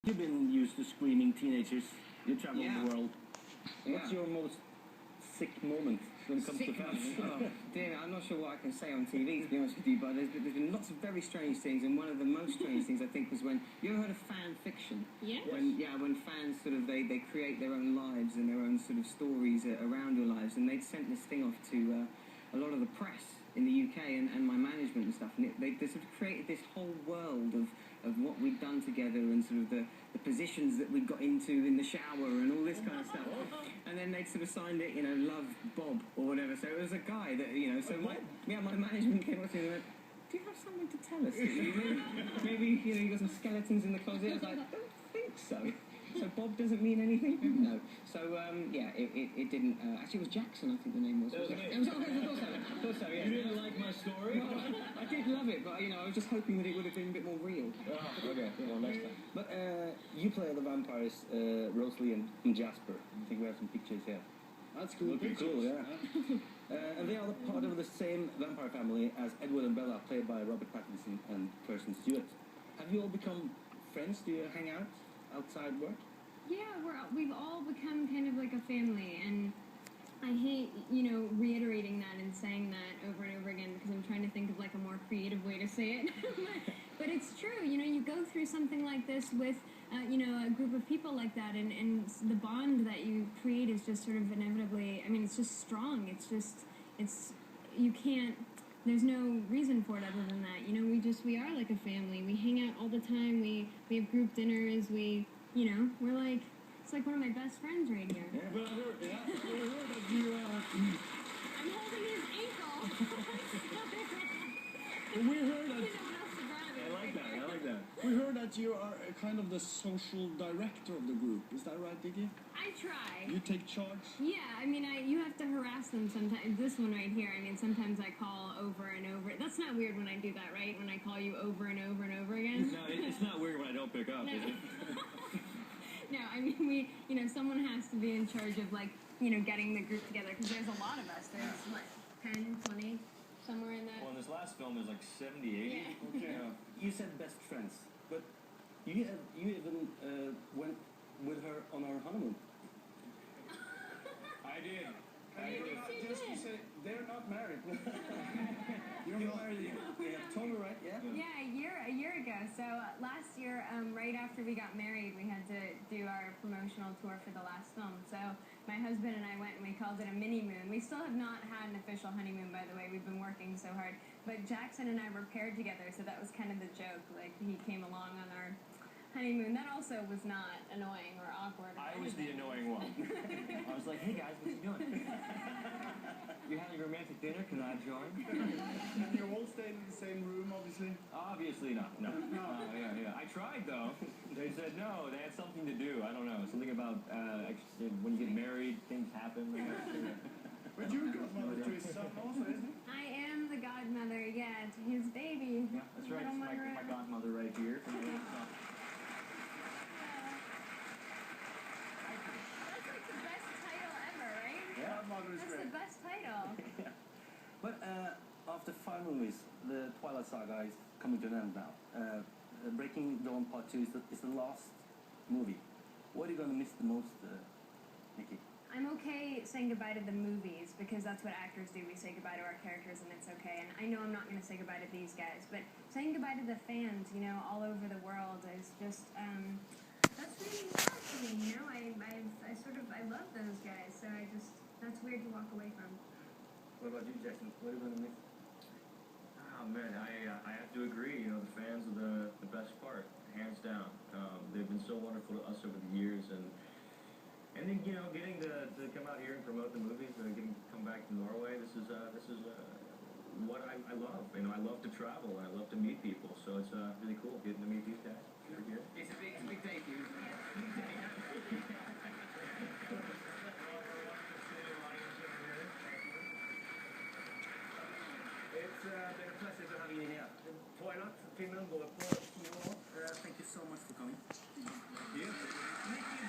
You've been used to screaming teenagers. You travel the world. What's your most sick moment when it comes to fans? Oh, dear, I'm not sure what I can say on TV, to be honest with you, but there's been lots of very strange things, and one of the most strange things, I think, was when... You ever heard of fan fiction? Yeah. When fans sort of, they create their own lives and their own sort of stories around your lives, and they'd sent this thing off to a lot of the press in the UK and my management and stuff, and they sort of created this whole world of what we'd done together and sort of the positions that we'd got into in the shower and all this kind of stuff. And then they'd sort of signed it, love Bob or whatever. So it was a guy that, so my management came up to me and went, do you have something to tell us? Maybe you got some skeletons in the closet? I was like, I don't think so. So Bob doesn't mean anything? No. So, it didn't... actually, it was Jackson, I think the name was. It was I thought so, yeah. You didn't like my story? Well, I did love it, but, I was just hoping that it would have been a bit more real. Oh, okay. Well, next time. But you play the vampires, Rosalie and Jasper. I think we have some pictures here. That's cool. Cool, yeah. And they are part of the same vampire family as Edward and Bella, played by Robert Pattinson and Kirsten Stewart. Have you all become friends? Do you hang out outside work? Yeah, we've all become kind of like a family, and I hate, reiterating that and saying that over and over again because I'm trying to think of like a more creative way to say it. But it's true, you go through something like this with, a group of people like that, and the bond that you create is just sort of inevitably, it's just strong. You can't, there's no reason for it other than that. We are like a family. We hang out all the time. We have group dinners. We're like, it's like one of my best friends right here. Yeah. But I heard that you, I'm holding his ankle. we heard that... I like that. We heard that you are kind of the social director of the group. Is that right, Nikki? I try. You take charge? Yeah, you have to harass them sometimes. This one right here, sometimes I call over and over. That's not weird when I do that, right? When I call you over and over and over again? No, it's not weird when I don't pick up, no. is it? No, someone has to be in charge of, getting the group together, because there's a lot of us. There's, 10, 20, somewhere in that. Well, in this last film, there's like 70, 80. Yeah. Okay. You said best friends, but you even went with her on our honeymoon. I did. Just to say, they're not married. You're married. You have told me, right? Yeah? Yeah, a year ago. So last year, right after we got married, we had to do our promotional tour for the last film. So my husband and I went and we called it a mini-moon. We still have not had an official honeymoon, by the way. We've been working so hard. But Jackson and I were paired together, so that was kind of the joke. Like, he came along on our honeymoon. That also was not annoying or awkward. I was the annoying one. I was like, hey guys, what you doing? You having a romantic dinner? Can I join? And you all stayed in the same room, obviously? Obviously not. No. Yeah. I tried though. They said no. They had something to do. I don't know. Something about when you get married, things happen. But you're godmother to his son also, isn't it? I am the godmother, yeah, to his baby. Yeah, that's right. It's my godmother right here. That's the best title. Yeah. But after 5 movies, the Twilight saga is coming to an end now. Breaking Dawn Part 2 is the last movie. What are you going to miss the most, Nikki? I'm okay saying goodbye to the movies because that's what actors do. We say goodbye to our characters and it's okay. And I know I'm not going to say goodbye to these guys, but saying goodbye to the fans, all over the world is just, that's really hard to me, I love those guys, so that's weird to walk away from. What about you, Jackson? What are you going to miss? Oh man, I have to agree. The fans are the best part, hands down. They've been so wonderful to us over the years, and then getting to come out here and promote the movies, getting to come back to Norway. This is what I love. I love to travel and I love to meet people. So it's really cool getting to meet these guys. It's a big day for you. It's been a pleasure to have you in here. Twilight, Finland, går på 10 år. Thank you so much for coming. Thank you.